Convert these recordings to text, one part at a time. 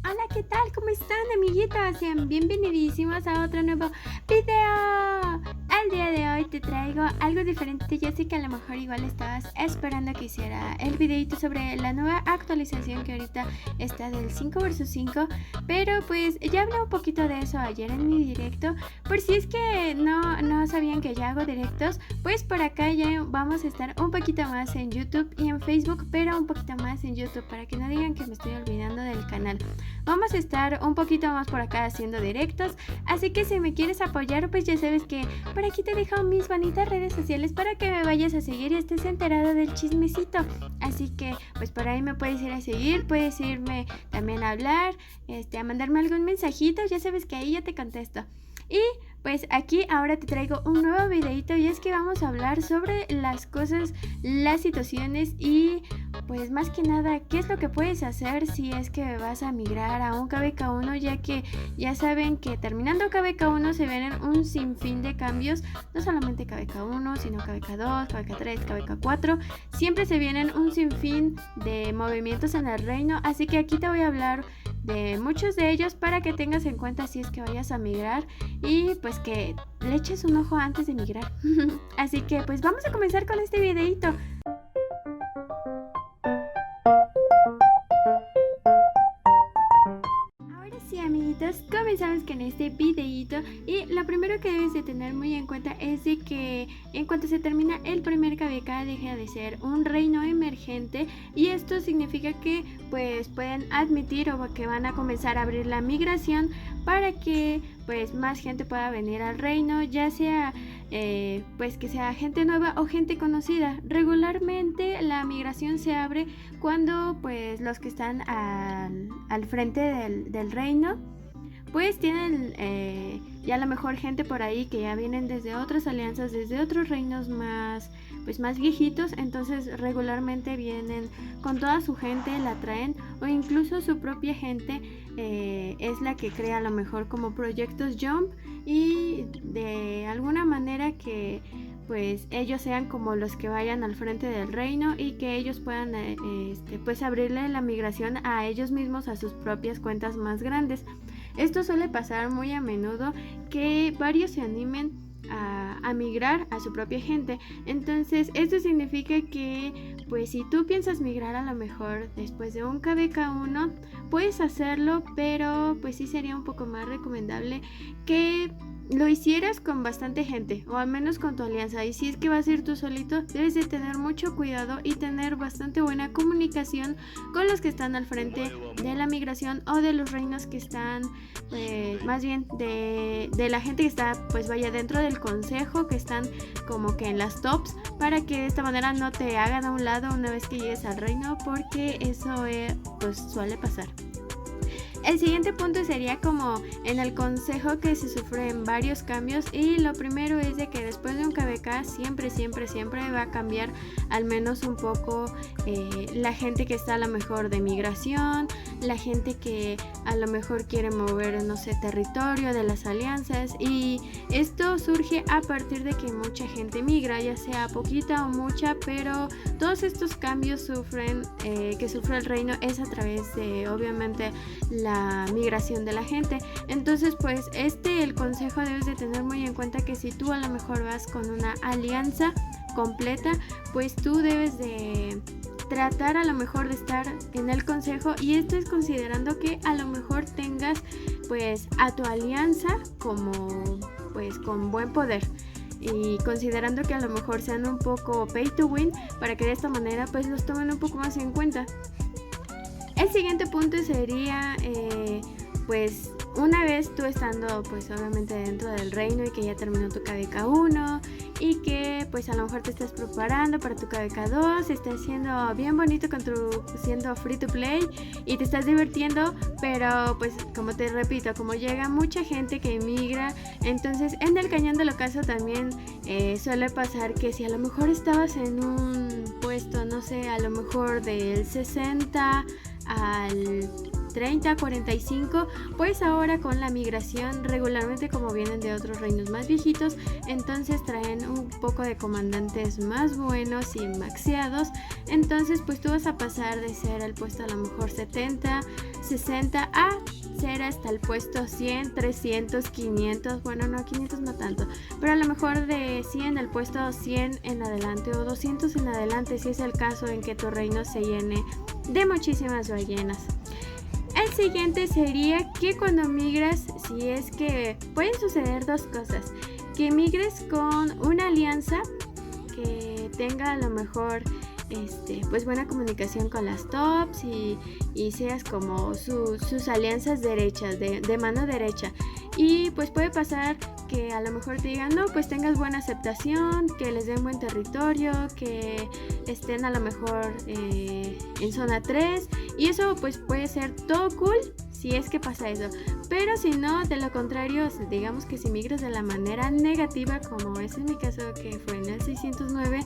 Hola, ¿qué tal? ¿Cómo están, amiguitos? Sean bienvenidísimos a otro nuevo video. El día de hoy te traigo algo diferente. Ya sé que a lo mejor igual estabas esperando que hiciera el videito sobre la nueva actualización que ahorita está del 5 vs 5, pero pues ya hablé un poquito de eso ayer en mi directo. Por si es que no sabían que ya hago directos, pues por acá ya vamos a estar un poquito más en YouTube y en Facebook, pero un poquito más en YouTube para que no digan que me estoy olvidando del canal. Vamos a estar un poquito más por acá haciendo directos, así que si me quieres apoyar, pues ya sabes que por aquí te dejo mis bonitas redes sociales para que me vayas a seguir y estés enterado del chismecito. Así que pues por ahí me puedes ir a seguir, puedes irme también a hablar, a mandarme algún mensajito, ya sabes que ahí yo te contesto. Y pues aquí ahora te traigo un nuevo videito, y es que vamos a hablar sobre las cosas, las situaciones y pues más que nada qué es lo que puedes hacer si es que vas a migrar a un KVK1, ya que ya saben que terminando KVK1 se vienen un sinfín de cambios, no solamente KVK1 sino KVK2, KVK3, KVK4, siempre se vienen un sinfín de movimientos en el reino, así que aquí te voy a hablar de muchos de ellos para que tengas en cuenta si es que vayas a migrar y pues que le eches un ojo antes de migrar. Así que pues vamos a comenzar con este videito. Ahora sí, amiguitos, comenzamos con este videito, y lo primero que debes de tener muy en cuenta es de que en cuanto se termina el primer KVK deja de ser un reino emergente, y esto significa que pues pueden admitir o que van a comenzar a abrir la migración para que pues más gente pueda venir al reino, ya sea pues que sea gente nueva o gente conocida. Regularmente la migración se abre cuando pues los que están al frente del reino pues tienen ya a lo mejor gente por ahí que ya vienen desde otras alianzas, desde otros reinos más viejitos, entonces regularmente vienen con toda su gente, la traen, o incluso su propia gente es la que crea a lo mejor como proyectos Jump, y de alguna manera que pues ellos sean como los que vayan al frente del reino y que ellos puedan pues abrirle la migración a ellos mismos, a sus propias cuentas más grandes. Esto suele pasar muy a menudo, que varios se animen a migrar a su propia gente. Entonces esto significa que pues si tú piensas migrar a lo mejor después de un KVK1 puedes hacerlo, pero pues sí sería un poco más recomendable que lo hicieras con bastante gente, o al menos con tu alianza. Y si es que vas a ir tú solito, debes de tener mucho cuidado y tener bastante buena comunicación con los que están al frente de la migración, o de los reinos que están más bien de la gente que está pues vaya dentro del consejo, que están como que en las tops, para que de esta manera no te hagan a un lado una vez que llegues al reino, porque eso pues suele pasar. El siguiente punto sería como en el consejo, que se sufren varios cambios, y lo primero es de que después de un KVK siempre va a cambiar al menos un poco la gente que está a lo mejor de migración, la gente que a lo mejor quiere mover, no sé, territorio de las alianzas, y esto surge a partir de que mucha gente migra, ya sea poquita o mucha, pero todos estos cambios que sufre el reino es a través de obviamente la migración de la gente. Entonces pues el consejo debes de tener muy en cuenta que si tú a lo mejor vas con una alianza completa, pues tú debes de tratar a lo mejor de estar en el consejo, y esto es considerando que a lo mejor tengas pues a tu alianza como pues con buen poder, y considerando que a lo mejor sean un poco pay to win, para que de esta manera pues los tomen un poco más en cuenta. El siguiente punto sería pues una vez tú estando pues obviamente dentro del reino y que ya terminó tu KVK1 y que pues a lo mejor te estás preparando para tu KVK2, estás siendo bien bonito siendo free to play y te estás divirtiendo, pero pues como te repito, como llega mucha gente que emigra, entonces en el Cañón del Ocaso también suele pasar que si a lo mejor estabas en un puesto, no sé, a lo mejor del 60 al 30, 45, pues ahora con la migración regularmente como vienen de otros reinos más viejitos, entonces traen un poco de comandantes más buenos y maxeados, entonces pues tú vas a pasar de ser el puesto a lo mejor 70, 60 a ser hasta el puesto 100, 300, 500, bueno no, 500 no tanto, pero a lo mejor de 100 al puesto 100 en adelante o 200 en adelante, si es el caso en que tu reino se llene de muchísimas ballenas. El siguiente sería que cuando migras, si es que pueden suceder dos cosas, que migres con una alianza que tenga a lo mejor pues buena comunicación con las tops y seas como sus alianzas derechas, de mano derecha. Y pues puede pasar que a lo mejor te digan, no, pues tengas buena aceptación, que les den buen territorio, que estén a lo mejor en zona 3, y eso pues puede ser todo cool si es que pasa eso. Pero si no, de lo contrario, digamos que si migras de la manera negativa, como es en mi caso que fue en el 609,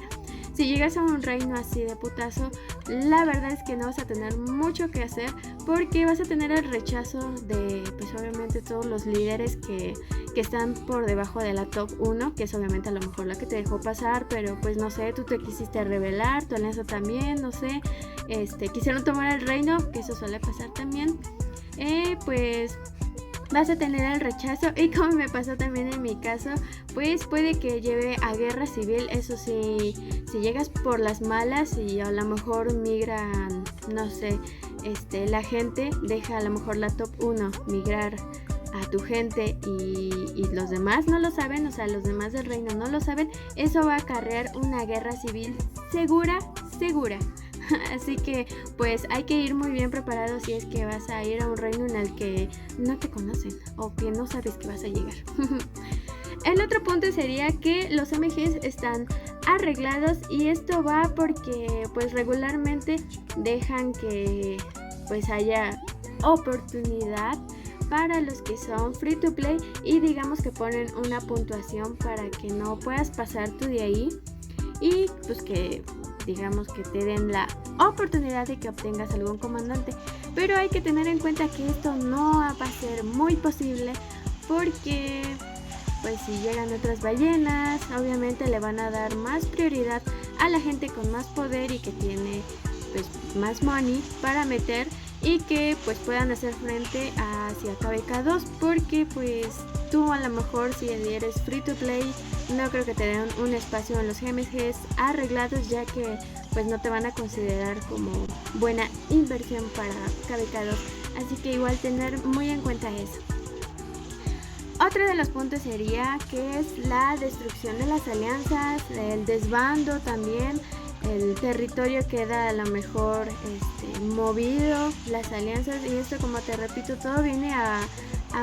si llegas a un reino así de putazo, la verdad es que no vas a tener mucho que hacer, porque vas a tener el rechazo de, pues obviamente, todos los líderes que están por debajo de la top 1, que es obviamente a lo mejor la que te dejó pasar, pero pues no sé, tú te quisiste rebelar, tu alianza también, no sé, quisieron tomar el reino, que eso suele pasar también, pues vas a tener el rechazo. Y como me pasó también en mi caso, pues puede que lleve a guerra civil. Eso sí, si llegas por las malas y a lo mejor migran, no sé, la gente deja a lo mejor la top 1 migrar a tu gente y los demás no lo saben, o sea, los demás del reino no lo saben, eso va a acarrear una guerra civil segura. Así que pues hay que ir muy bien preparados si es que vas a ir a un reino en el que no te conocen o que no sabes que vas a llegar. El otro punto sería que los MGs están arreglados, y esto va porque pues regularmente dejan que pues haya oportunidad para los que son free to play, y digamos que ponen una puntuación para que no puedas pasar tú de ahí, y pues que digamos que te den la oportunidad de que obtengas algún comandante. Pero hay que tener en cuenta que esto no va a ser muy posible, porque pues si llegan otras ballenas, obviamente le van a dar más prioridad a la gente con más poder y que tiene pues más money para meter, y que pues puedan hacer frente hacia KVK2, porque pues tú a lo mejor si eres free to play no creo que te den un espacio en los GMGs arreglados, ya que pues no te van a considerar como buena inversión para KVK2, así que igual tener muy en cuenta eso. Otro de los puntos sería que es la destrucción de las alianzas, el desbando también. El territorio queda a lo mejor movido, las alianzas, y esto, como te repito, todo viene a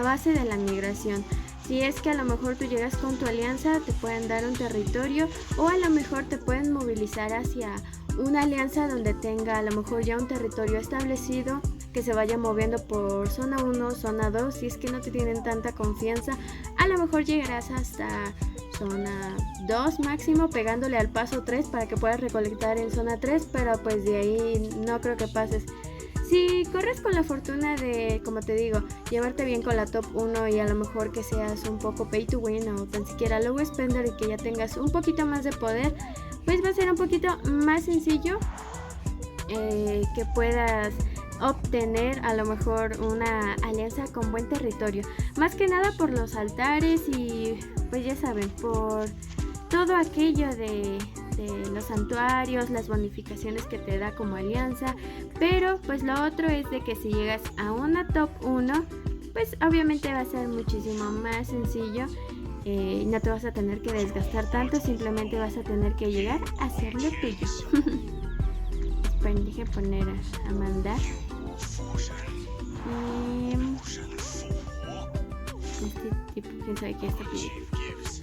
base de la migración. Si es que a lo mejor tú llegas con tu alianza, te pueden dar un territorio, o a lo mejor te pueden movilizar hacia una alianza donde tenga a lo mejor ya un territorio establecido, que se vaya moviendo por zona 1, zona 2. Si es que no te tienen tanta confianza, a lo mejor llegarás hasta zona 2 máximo, pegándole al paso 3 para que puedas recolectar en zona 3, pero pues de ahí no creo que pases. Si corres con la fortuna de, como te digo, llevarte bien con la top 1 y a lo mejor que seas un poco pay to win o tan siquiera low spender y que ya tengas un poquito más de poder, pues va a ser un poquito más sencillo que puedas obtener a lo mejor una alianza con buen territorio, más que nada por los altares y pues ya saben, por todo aquello de los santuarios, las bonificaciones que te da como alianza. Pero pues lo otro es de que si llegas a una top 1, pues obviamente va a ser muchísimo más sencillo, no te vas a tener que desgastar tanto, simplemente vas a tener que llegar a hacer lo tuyo. Esperen, deje poner a mandar. Este tipo, quién sabe qué está pidiendo. Así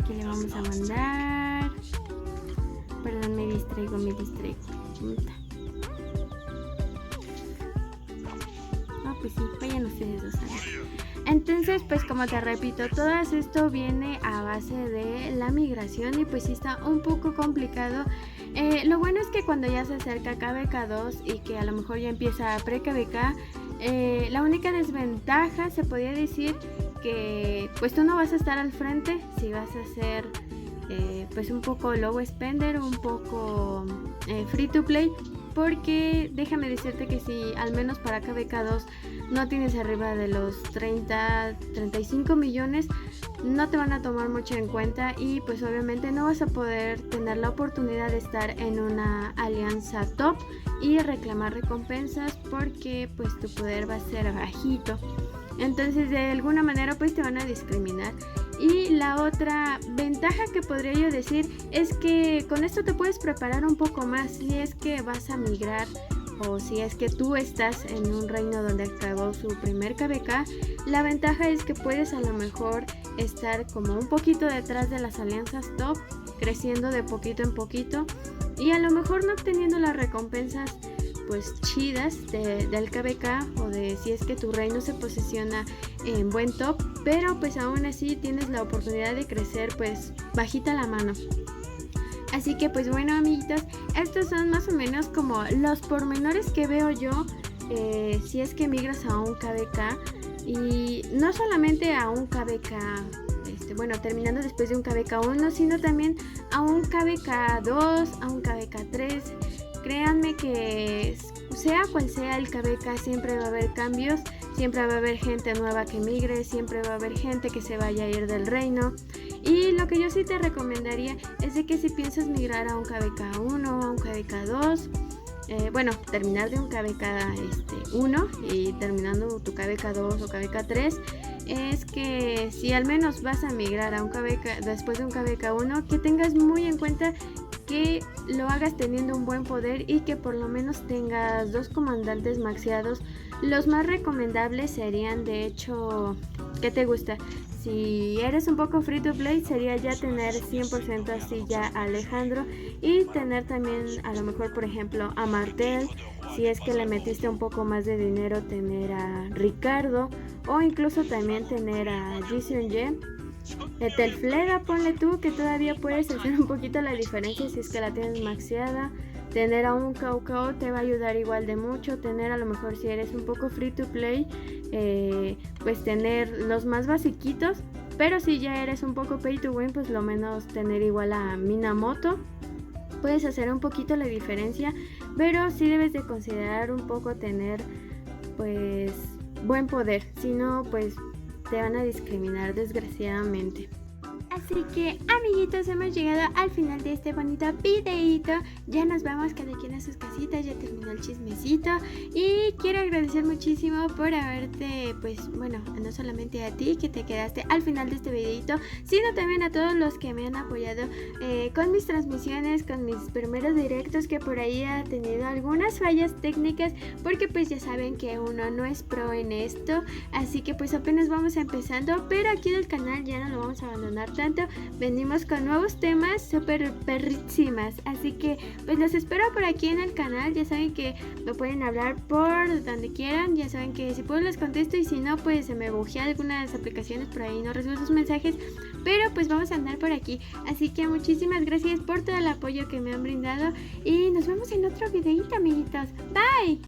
que le vamos a mandar. Perdón, me distraigo. Pues sí, vayan ustedes dos. Entonces, pues como te repito, todo esto viene a base de la migración, y pues sí está un poco complicado. Lo bueno es que cuando ya se acerca KVK2 y que a lo mejor ya empieza pre-KVK, la única desventaja se podría decir que pues tú no vas a estar al frente si vas a ser pues un poco low spender, un poco free to play, porque déjame decirte que si al menos para KBK2 no tienes arriba de los 35 millones, no te van a tomar mucho en cuenta y pues obviamente no vas a poder tener la oportunidad de estar en una alianza top y reclamar recompensas porque pues tu poder va a ser bajito. Entonces de alguna manera pues te van a discriminar. Y la otra ventaja que podría yo decir es que con esto te puedes preparar un poco más si es que vas a migrar o si es que tú estás en un reino donde acabó su primer KBK. La ventaja es que puedes a lo mejor estar como un poquito detrás de las alianzas top, creciendo de poquito en poquito y a lo mejor no obteniendo las recompensas pues chidas del KBK o de si es que tu reino se posiciona en buen top, pero pues aún así tienes la oportunidad de crecer pues bajita la mano. Así que pues bueno, amiguitos, estos son más o menos como los pormenores que veo yo si es que migras a un KBK y no solamente a un KBK bueno, terminando después de un KBK1, sino también a un KBK2, a un KBK3. Créanme que sea cual sea el KBK siempre va a haber cambios, siempre va a haber gente nueva que migre, siempre va a haber gente que se vaya a ir del reino. Y lo que yo sí te recomendaría es de que si piensas migrar a un KBK1, a un KBK2, bueno, terminar de un KBK 1 y terminando tu KBK2 o KBK3, es que si al menos vas a migrar a un KBK después de un KBK1, que tengas muy en cuenta que lo hagas teniendo un buen poder y que por lo menos tengas 2 comandantes maxeados. Los más recomendables serían, de hecho, ¿qué te gusta? Si eres un poco free to play, sería ya tener 100% así ya a Alejandro y tener también a lo mejor, por ejemplo, a Martel. Si es que le metiste un poco más de dinero, tener a Ricardo o incluso también tener a Jiseon-ye. Etelfleda, ponle tú que todavía puedes hacer un poquito la diferencia si es que la tienes maxeada. Tener a un Cao Cao te va a ayudar igual de mucho. Tener a lo mejor si eres un poco free to play, pues tener los más basiquitos. Pero si ya eres un poco pay to win, pues lo menos tener igual a Minamoto. Puedes hacer un poquito la diferencia, pero sí debes de considerar un poco tener pues buen poder. Si no, pues te van a discriminar desgraciadamente. Así que amiguitos, hemos llegado al final de este bonito videito. Ya nos vamos cada quien a sus casitas, ya terminó el chismecito. Y quiero agradecer muchísimo por haberte, pues bueno, no solamente a ti que te quedaste al final de este videito, sino también a todos los que me han apoyado con mis transmisiones, con mis primeros directos, que por ahí ha tenido algunas fallas técnicas, porque pues ya saben que uno no es pro en esto. Así que pues apenas vamos empezando, pero aquí del canal ya no lo vamos a abandonar tanto. Venimos con nuevos temas súper perrísimas, así que pues los espero por aquí en el canal. Ya saben que me pueden hablar por donde quieran, ya saben que si puedo les contesto y si no pues se me bujea algunas aplicaciones por ahí, no recibo sus mensajes, pero pues vamos a andar por aquí. Así que muchísimas gracias por todo el apoyo que me han brindado y nos vemos en otro videito, amiguitos. Bye.